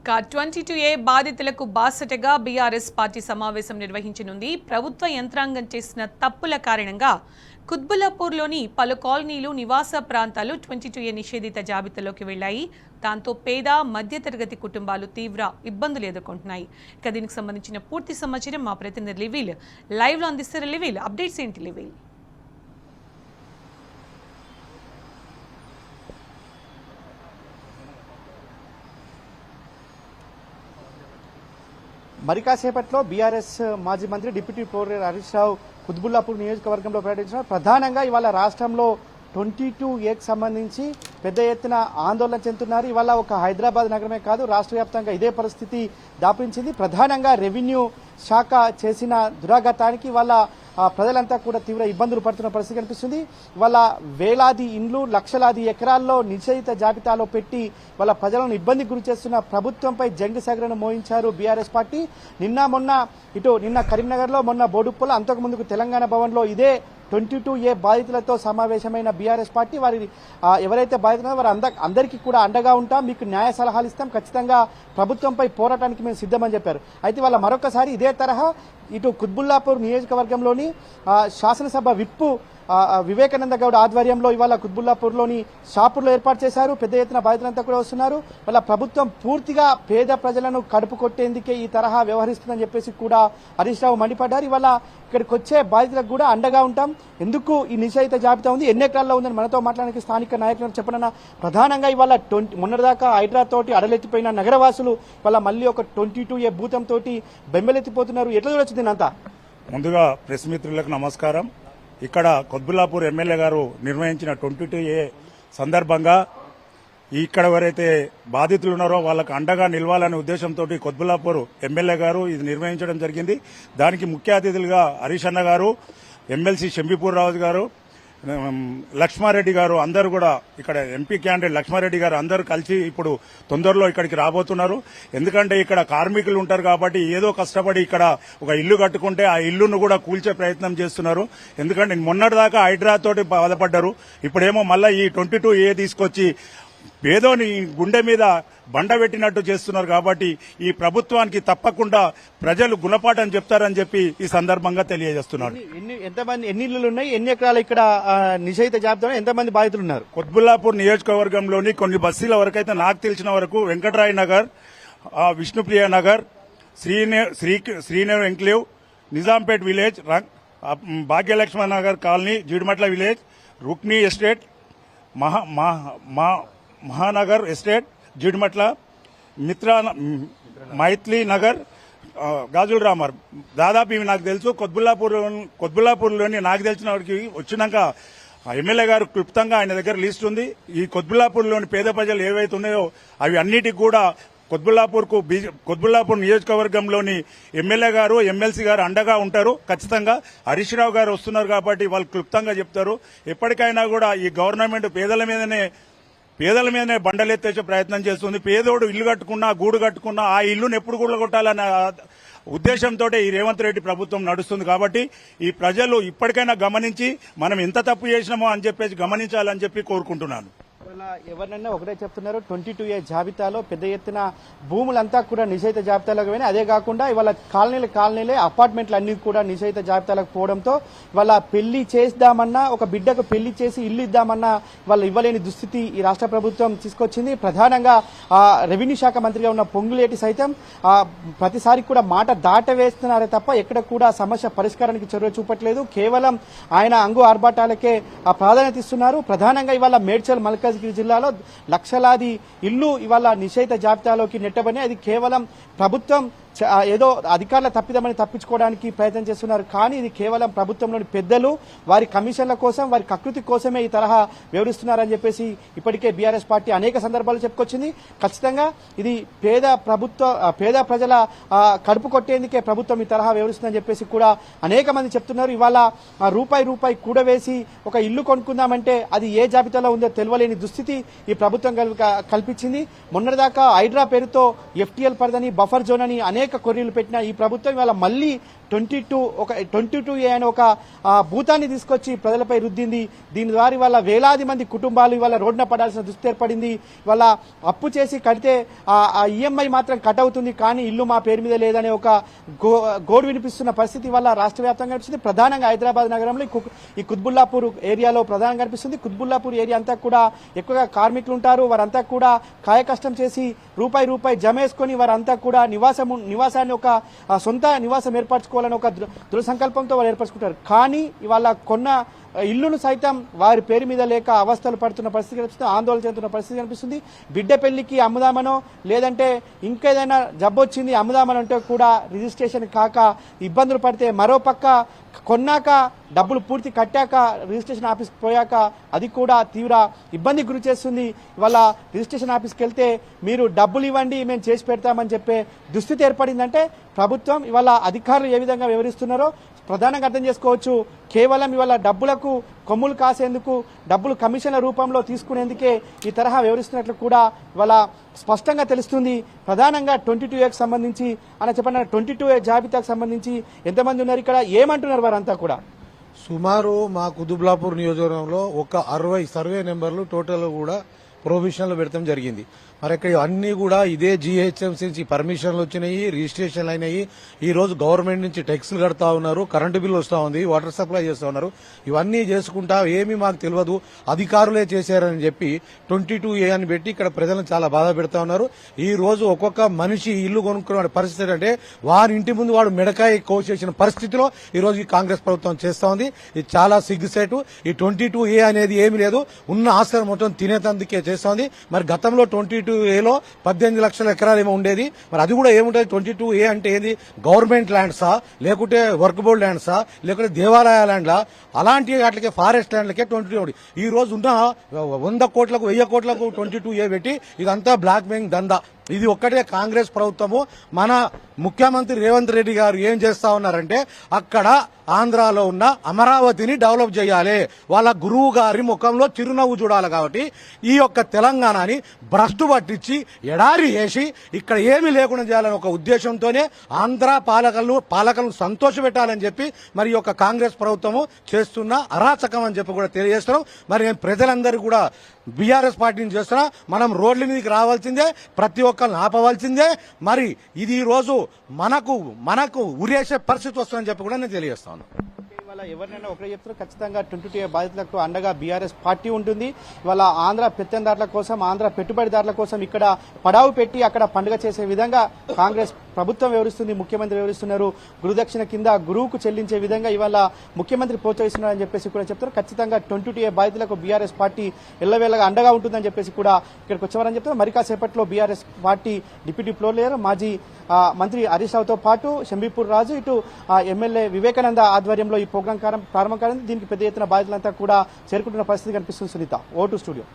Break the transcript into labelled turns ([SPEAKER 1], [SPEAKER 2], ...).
[SPEAKER 1] 22A బాధితులకు బాసటగా BRS party సమావేశం నిర్వహించనుంది. ప్రభుత్వ యంత్రాంగం చేసిన తప్పుల కారణంగా కుత్బుల్లాపూర్లోని పలు కాలనీలు, నివాస ప్రాంతాలు 22A నిషేధిత జాబితాలోకి వెళ్లాయి. దాంతో పేద, మధ్యతరగతి కుటుంబాలు తీవ్ర ఇబ్బందులు ఎదుర్కొంటున్నాయి. ఇక దీనికి సంబంధించిన పూర్తి సమాచారం మా ప్రతినిధి లివిల్ లైవ్ లో అందిస్తారు. లివిల్, అప్డేట్స్ ఏంటి లివిల్?
[SPEAKER 2] మరి కాసేపట్లో బీఆర్ఎస్ మాజీ మంత్రి డిప్యూటీ ప్రోరియర్ హరీష్ రావు కుత్బుల్లాపూర్ నియోజకవర్గంలో పర్యటించారు. ప్రధానంగా ఇవాళ రాష్ట్రంలో 22Aకి సంబంధించి పెద్ద ఎత్తున ఆందోళన చెందుతున్నారు. ఇవాళ ఒక హైదరాబాద్ నగరమే కాదు, రాష్ట్ర వ్యాప్తంగా ఇదే పరిస్థితి దాపించింది. ప్రధానంగా రెవెన్యూ శాఖ చేసిన దురాఘాతానికి ఇవాళ ప్రజలంతా కూడా తీవ్ర ఇబ్బందులు పడుతున్న పరిస్థితి కనిపిస్తుంది. ఇవాళ వేలాది ఇండ్లు, లక్షలాది ఎకరాల్లో నిషేధిత జాబితాలో పెట్టి వాళ్ళ ప్రజలను ఇబ్బందికి గురి చేస్తున్న ప్రభుత్వంపై జంగి సగరను మోయించారు బీఆర్ఎస్ పార్టీ. నిన్న కరీంనగర్లో, మొన్న బోడుప్పలో, అంతకుముందుకు తెలంగాణ భవన్లో ఇదే 22A బాధితులతో సమావేశమైన బీఆర్ఎస్ పార్టీ వారి ఎవరైతే బాధితులో వారు అందరికీ కూడా అండగా ఉంటాం, మీకు న్యాయ సలహాలు ఇస్తాం, ఖచ్చితంగా ప్రభుత్వంపై పోరాటానికి మేము సిద్ధమని చెప్పారు. అయితే వాళ్ళ మరొకసారి ఇదే తరహా కుత్బుల్లాపూర్ నియోజకవర్గంలోని శాసనసభ విప్పు వివేకానంద గౌడ్ ఆధ్వర్యంలో ఇవాళ కుత్బుల్లాపూర్లోని షాపుల్లో ఏర్పాటు చేశారు. పెద్ద ఎత్తున బాధితులంతా కూడా వస్తున్నారు. వాళ్ళ ప్రభుత్వం పూర్తిగా పేద ప్రజలను కడుపు కొట్టేందుకే ఈ తరహా వ్యవహరిస్తుందని చెప్పేసి కూడా హరీష్ రావు మండిపడ్డారు. ఇవాళ ఇక్కడికి వచ్చే బాధితులకు కూడా అండగా ఉంటాం, ఎందుకు ఈ నిషేధిత జాబితా ఉంది, ఎన్ని ఎకరాల్లో ఉందని మనతో మాట్లాడడానికి స్థానిక నాయకులను చెప్పనన్నా. ప్రధానంగా ఇవాళ మొన్నటిదాకా హైడ్రా తోటి అడలెత్తిపోయిన నగరవాసులు ఇవాళ మళ్ళీ ఒక 22A భూతంతో బెంబెలెత్తిపోతున్నారు. ఎట్లా చూడొచ్చు దీనంతా?
[SPEAKER 3] ముందుగా ప్రెస్ మిత్రులకు నమస్కారం. ఇక్కడ కుత్బుల్లాపూర్ ఎమ్మెల్యే గారు నిర్వహించిన 22A సందర్భంగా ఇక్కడ ఎవరైతే బాధితులు ఉన్నారో వాళ్ళకు అండగా నిలవాలనే ఉద్దేశంతో కుత్బుల్లాపూర్ ఎమ్మెల్యే గారు ఇది నిర్వహించడం జరిగింది. దానికి ముఖ్య అతిథులుగా హరీష్ అన్న గారు, ఎమ్మెల్సీ షంబీపూర్ రావు గారు, లక్ష్మారెడ్డి గారు, అందరూ కూడా ఇక్కడ ఎంపీ క్యాండిడేట్ లక్ష్మారెడ్డి గారు అందరూ కలిసి ఇప్పుడు తొందరలో ఇక్కడికి రాబోతున్నారు. ఎందుకంటే ఇక్కడ కార్మికులు ఉంటారు కాబట్టి ఏదో కష్టపడి ఇక్కడ ఒక ఇల్లు కట్టుకుంటే ఆ ఇల్లును కూడా కూల్చే ప్రయత్నం చేస్తున్నారు. ఎందుకంటే మొన్నటిదాకా హైడ్రా తోటి బాధపడ్డారు, ఇప్పుడేమో మళ్ళీ ఈ 22A తీసుకొచ్చి పేదోని గుండె మీద బండ పెట్టినట్టు చేస్తున్నారు. కాబట్టి ఈ ప్రభుత్వానికి తప్పకుండా ప్రజలు గుణపాఠం చెప్తారని చెప్పి ఈ సందర్భంగా తెలియజేస్తున్నారు.
[SPEAKER 2] ఎన్ని ఇళ్లు ఉన్నాయి, ఎన్ని ఎకరాలు ఇక్కడ నిషేధిత జాబితాలో ఎంతమంది బాధితులు ఉన్నారు?
[SPEAKER 3] కుత్బుల్లాపూర్ నియోజకవర్గంలోని కొన్ని బస్తీల వరకు అయితే నాకు తెలిసిన వరకు Venkatrai Nagar, Vishnupriya Nagar, Srinagar enclave, Nizampet village, Bhagyalakshmana Nagar colony, Jeedimetla village, Rukni estate, Mahanagar estate, Jeedimetla, Maitli Nagar, Gajularamaram, దాదాపు ఇవి నాకు తెలుసు. కుత్బుల్లాపూర్లోని నాకు తెలిసిన వాడికి వచ్చినాక ఎమ్మెల్యే గారు క్లుప్తంగా ఆయన దగ్గర లిస్ట్ ఉంది. ఈ కుత్బుల్లాపూర్లోని పేద ప్రజలు ఏవైతే ఉన్నాయో అవి అన్నిటికీ కూడా కుత్బుల్లాపూర్ నియోజకవర్గంలోని ఎమ్మెల్యే గారు, ఎమ్మెల్సీ గారు అండగా ఉంటారు. ఖచ్చితంగా హరీష్ రావు గారు వస్తున్నారు కాబట్టి వాళ్ళు క్లుప్తంగా చెప్తారు. ఎప్పటికైనా కూడా ఈ గవర్నమెంట్ పేదల మీదనే బండలెత్తేసే ప్రయత్నం చేస్తుంది. పేదోడు ఇల్లు కట్టుకున్నా, గూడు కట్టుకున్నా ఆ ఇల్లును ఎప్పుడు కూలగొట్టాలనే ఉద్దేశంతో ఈ రేవంత్ రెడ్డి ప్రభుత్వం నడుస్తుంది. కాబట్టి ఈ ప్రజలు ఇప్పటికైనా గమనించి మనం ఎంత తప్పు చేసినామో అని చెప్పేసి గమనించాలని చెప్పి కోరుకుంటున్నాను.
[SPEAKER 2] ఎవరినైనా ఒకటే చెప్తున్నారు, 22A జాబితాలో పెద్ద ఎత్తున భూములంతా కూడా నిషేధిత జాబితాలోకి పోయినాయి. అదే కాకుండా ఇవాళ కాలనీలే అపార్ట్మెంట్లు అన్ని కూడా నిషేధిత జాబితాలకు పోవడంతో ఇవాళ పెళ్లి చేద్దామన్నా, ఒక బిడ్డకు పెళ్లి చేసి ఇల్లు ఇద్దామన్నా వాళ్ళు ఇవ్వలేని దుస్థితి ఈ రాష్ట్ర ప్రభుత్వం తీసుకొచ్చింది. ప్రధానంగా రెవెన్యూ శాఖ మంత్రిగా ఉన్న పొంగులేటి సైతం ప్రతిసారి కూడా మాట దాటవేస్తున్నారే తప్ప ఎక్కడ కూడా సమస్య పరిష్కారానికి చొరవ చూపట్లేదు. కేవలం ఆయన అంగు ఆర్భాటాలకే ప్రాధాన్యత ఇస్తున్నారు. ప్రధానంగా ఇవాళ మేడ్చల్, మల్కాజ్గిరి జిల్లాలో లక్షలాది ఇల్లు ఇవాళ నిషేధిత జాబితాలోకి నెట్టబడి అది కేవలం ప్రభుత్వం ఏదో అధికారుల తప్పిదమని తప్పించుకోవడానికి ప్రయత్నం చేస్తున్నారు. కానీ ఇది కేవలం ప్రభుత్వంలోని పెద్దలు వారి కమిషన్ల కోసం, వారి కకృతి కోసమే ఈ తరహా వివరిస్తున్నారని చెప్పేసి ఇప్పటికే బీఆర్ఎస్ పార్టీ అనేక సందర్భాలు చెప్పుకొచ్చింది. ఖచ్చితంగా ఇది పేద ప్రజల కడుపు కొట్టేందుకే ప్రభుత్వం ఈ తరహా వివరిస్తుందని చెప్పేసి కూడా అనేక మంది చెప్తున్నారు. ఇవాళ రూపాయి కూడవేసి ఒక ఇల్లు కొనుక్కుందామంటే అది ఏ జాబితాలో ఉందో తెలియలేని దుస్థితి ఈ ప్రభుత్వం కల్పించింది. మొన్నటిదాకా హైడ్రా పేరుతో FTL పరిధిని, బఫర్ జోన్ అని అనేక కొర్రీలు పెట్టిన ఈ ప్రభుత్వం ఇవాళ మళ్లీ 22A అనే ఒక భూతాన్ని తీసుకొచ్చి ప్రజలపై రుద్దింది. దీని ద్వారా ఇవాళ వేలాది మంది కుటుంబాలు ఇవాళ రోడ్డున పడాల్సిన దుస్థితి ఏర్పడింది. ఇవాళ అప్పు చేసి కడితే ఆ ఈఎంఐ మాత్రం కట్ అవుతుంది, కానీ ఇల్లు మా పేరు మీద లేదనే ఒక గోడు వినిపిస్తున్న పరిస్థితి వల్ల రాష్ట్ర వ్యాప్తంగా కనిపిస్తుంది. ప్రధానంగా హైదరాబాద్ నగరంలో ఈ కుత్బుల్లాపూర్ ఏరియాలో ప్రధానంగా కనిపిస్తుంది. కుత్బుల్లాపూర్ ఏరియా అంతా కూడా ఎక్కువగా కార్మికులు ఉంటారు. వారంతా కూడా కాయ కష్టం చేసి రూపాయి జమేసుకొని వారంతా కూడా నివాసాన్ని ఒక సొంత నివాసం ఏర్పరచుకోవాలని ఒక దృఢ సంకల్పంతో వాళ్ళు ఏర్పరచుకుంటారు. కానీ ఇవాళ కొన్న ఇల్లును సైతం వారి పేరు మీద లేక అవస్థలు పడుతున్న పరిస్థితి కనిపిస్తుంది, ఆందోళన చెందుతున్న పరిస్థితి కనిపిస్తుంది. బిడ్డ పెళ్లికి అమ్ముదామనో లేదంటే ఇంకేదైనా జబ్బు వచ్చింది అమ్ముదామనంటే కూడా రిజిస్ట్రేషన్ కాక ఇబ్బందులు పడితే, మరోపక్క కొన్నాక డబ్బులు పూర్తి కట్టాక రిజిస్ట్రేషన్ ఆఫీస్కి పోయాక అది కూడా తీవ్ర ఇబ్బందికి గురి చేస్తుంది. ఇవాళ రిజిస్ట్రేషన్ ఆఫీస్కి వెళ్తే మీరు డబ్బులు ఇవ్వండి మేము చేసి పెడతామని చెప్పే దుస్థితి ఏర్పడిందంటే ప్రభుత్వం ఇవాళ అధికారులు ఏ విధంగా వివరిస్తున్నారో ప్రధానంగా అర్థం చేసుకోవచ్చు. కేవలం ఇవాళ డబ్బులకు కొమ్ములు కాసేందుకు, డబ్బులు కమిషన్ల రూపంలో తీసుకునేందుకే ఈ తరహా వివరిస్తున్నట్లు కూడా ఇవాళ స్పష్టంగా తెలుస్తుంది. ప్రధానంగా 22Aకి సంబంధించి చెప్పండి, 22A జాబితాకు సంబంధించి ఎంతమంది ఉన్నారు, ఇక్కడ ఏమంటున్నారు వారంతా కూడా?
[SPEAKER 4] సుమారు మా కుతుబ్లాపూర్ నియోజకవర్గంలో ఒక 60 సర్వే నెంబర్లు టోటల్ కూడా ప్రొవిజన్లు పెడతాం జరిగింది. మరి ఇక్కడ అన్ని కూడా ఇదే జీహెచ్ఎంసీ నుంచి పర్మిషన్లు వచ్చినాయి, రిజిస్ట్రేషన్లు అయినాయి. ఈ రోజు గవర్నమెంట్ నుంచి ట్యాక్స్లు కడతా ఉన్నారు, కరెంటు బిల్లు వస్తా ఉంది, వాటర్ సప్లై చేస్తా ఉన్నారు. ఇవన్నీ చేసుకుంటా ఏమీ మాకు తెలియదు, అధికారులే చేశారని చెప్పి 22A అని పెట్టి ఇక్కడ ప్రజలను చాలా బాధ పెడతా ఉన్నారు. ఈ రోజు ఒక్కొక్క మనిషి ఇల్లు కొనుక్కునే పరిస్థితి అంటే వారి ఇంటి ముందు వాడు మెడకాయ కోసేసిన పరిస్థితిలో ఈ రోజు ఈ కాంగ్రెస్ ప్రభుత్వం చేస్తా ఉంది. ఇది చాలా సిగ్గుసేటు. ఈ 22A అనేది ఏమీ లేదు, ఉన్న ఆస్తులు మొత్తం తినేతందుకే చేస్తోంది. మరి గతంలో 22Aలో 18 లక్షల ఎకరాలు ఏమో ఉండేది. మరి అది కూడా ఏముంటుంది? 22A అంటే ఏది? గవర్నమెంట్ ల్యాండ్సా, లేకుంటే వర్క్ బోర్డ్ ల్యాండ్సా, లేకుంటే దేవాలయ ల్యాండ్లా? అలాంటి వాటికి ఫారెస్ట్ ల్యాండ్లకే 22. ఈ రోజు ఉన్న 100 కోట్లకు 1000 కోట్లకు 22A పెట్టి ఇదంతా బ్లాక్ మెయిలింగ్ దందా. ఇది ఒక్కటే కాంగ్రెస్ ప్రభుత్వము. మన ముఖ్యమంత్రి రేవంత్ రెడ్డి గారు ఏం చేస్తా ఉన్నారంటే అక్కడ ఆంధ్రాలో ఉన్న అమరావతిని డెవలప్ చేయాలి, వాళ్ళ గురువు గారి ముఖంలో చిరునవ్వు చూడాలి. కాబట్టి ఈ యొక్క తెలంగాణని భ్రష్టు పట్టించి ఎడారి వేసి ఇక్కడ ఏమీ లేకుండా చేయాలని ఒక ఉద్దేశంతోనే ఆంధ్ర పాలకులను సంతోషపెట్టాలని చెప్పి మరి ఈ యొక్క కాంగ్రెస్ ప్రభుత్వము చేస్తున్న అరాచకం అని చెప్పి కూడా తెలియజేస్తున్నాం. మరి నేను ప్రజలందరూ కూడా బీఆర్ఎస్ పార్టీని చేస్తున్నా, మనం రోడ్ల మీదకి రావాల్సిందే, ప్రతి ఒక్కరిని ఆపవలసిందే. మరి ఇది ఈ రోజు మనకు ఉరేసే పరిస్థితి వస్తుందని చెప్పి కూడా నేను తెలియజేస్తాను.
[SPEAKER 2] ఇవాళ ఎవరినైనా ఒకటే చెప్తున్నారు, ఖచ్చితంగా 22A బాధితులకు అండగా బీఆర్ఎస్ పార్టీ ఉంటుంది. ఇవాళ ఆంధ్ర పెత్తందారుల కోసం, ఆంధ్ర పెట్టుబడిదారుల కోసం ఇక్కడ పడావు పెట్టి అక్కడ పండుగ చేసే విధంగా కాంగ్రెస్ ప్రభుత్వం వివరిస్తుంది, ముఖ్యమంత్రి వివరిస్తున్నారు. గురుదక్షిణ కింద గురువుకు చెల్లించే విధంగా ఇవాళ ముఖ్యమంత్రి ప్రోత్సహిస్తున్నారని చెప్పేసి కూడా చెప్తారు. ఖచ్చితంగా 22A బాధితులకు బీఆర్ఎస్ పార్టీ ఎల్లవేళగా అండగా ఉంటుందని చెప్పేసి కూడా ఇక్కడికి వచ్చేవారని చెప్తారు. మరి కాసేపట్లో BRS party deputy floor leader మాజీ మంత్రి హరీష్ రావుతో పాటు షంబీపూర్ రాజు, ఇటు ఎమ్మెల్యే వివేకానంద ఆధ్వర్యంలో ఈ ప్రోగ్రాం ప్రారంభం కానుంది. దీనికి పెద్ద ఎత్తున బాధితులంతా కూడా చేరుకుంటున్న పరిస్థితి కనిపిస్తుంది. సునీత, ఓటు స్టూడియో.